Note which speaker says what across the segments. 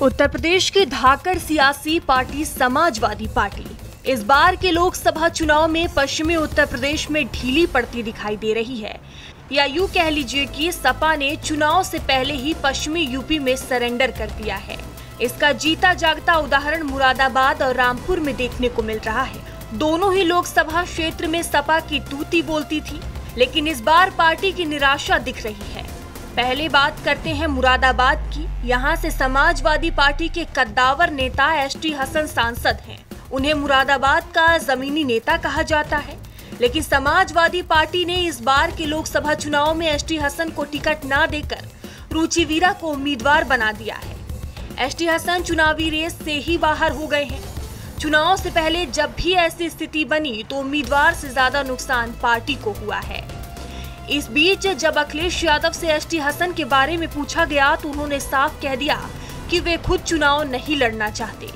Speaker 1: उत्तर प्रदेश की धाकड़ सियासी party Samajwadi party इस बार के लोकसभा चुनाव में पश्चिमी उत्तर प्रदेश में ढीली पड़ती दिखाई दे रही है, या यूं कह लीजिए कि सपा ने चुनाव से पहले ही पश्चिमी यूपी में सरेंडर कर दिया है। इसका जीता जागता उदाहरण मुरादाबाद और रामपुर में देखने को मिल रहा है। दोनों ही लोकसभा क्षेत्र में सपा की तूती बोलती थी, लेकिन इस बार पार्टी की निराशा दिख रही है। पहले बात करते हैं मुरादाबाद की। यहाँ से समाजवादी पार्टी के कद्दावर नेता एसटी हसन सांसद हैं। उन्हें मुरादाबाद का जमीनी नेता कहा जाता है, लेकिन समाजवादी पार्टी ने इस बार के लोकसभा चुनाव में एसटी हसन को टिकट न देकर रुचि वीरा को उम्मीदवार बना दिया है। एसटी हसन चुनावी रेस से ही बाहर हो गए हैं। चुनाव से पहले जब भी ऐसी स्थिति बनी तो उम्मीदवार से ज्यादा नुकसान पार्टी को हुआ है। इस बीच जब अखिलेश यादव से एसटी हसन के बारे में पूछा गया तो उन्होंने साफ कह दिया कि वे खुद चुनाव नहीं लड़ना चाहते।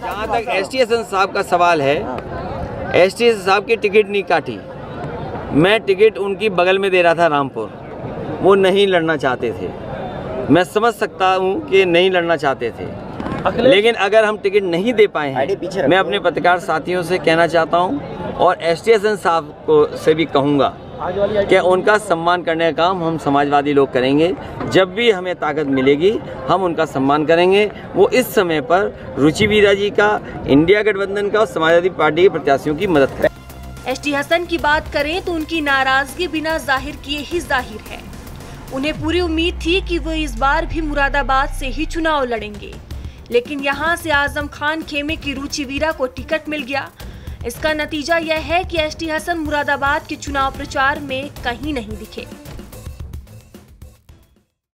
Speaker 2: जहाँ तक एसटी हसन साहब का सवाल है, एसटी हसन साहब की टिकट नहीं काटी। मैं टिकट उनकी बगल में दे रहा था रामपुर, वो नहीं लड़ना चाहते थे। मैं समझ सकता हूँ कि नहीं लड़ना चाहते थे, लेकिन अगर हम टिकट नहीं दे पाए हैं, मैं अपने पत्रकार साथियों से कहना चाहता हूँ और एसटी हसन साहब को से भी कहूँगा कि उनका सम्मान करने का काम हम समाजवादी लोग करेंगे। जब भी हमें ताकत मिलेगी हम उनका सम्मान करेंगे। वो इस समय पर रुचि वीरा जी का, इंडिया गठबंधन का और समाजवादी पार्टी के प्रत्याशियों की मदद करें।
Speaker 1: एसटी हसन की बात करें तो उनकी नाराजगी बिना जाहिर किए ही जाहिर है। उन्हें पूरी उम्मीद थी कि वो इस बार भी मुरादाबाद से ही चुनाव लड़ेंगे, लेकिन यहाँ से आजम खान खेमे की रुचि वीरा को टिकट मिल गया। इसका नतीजा यह है कि एसटी हसन मुरादाबाद के चुनाव प्रचार में कहीं नहीं दिखे।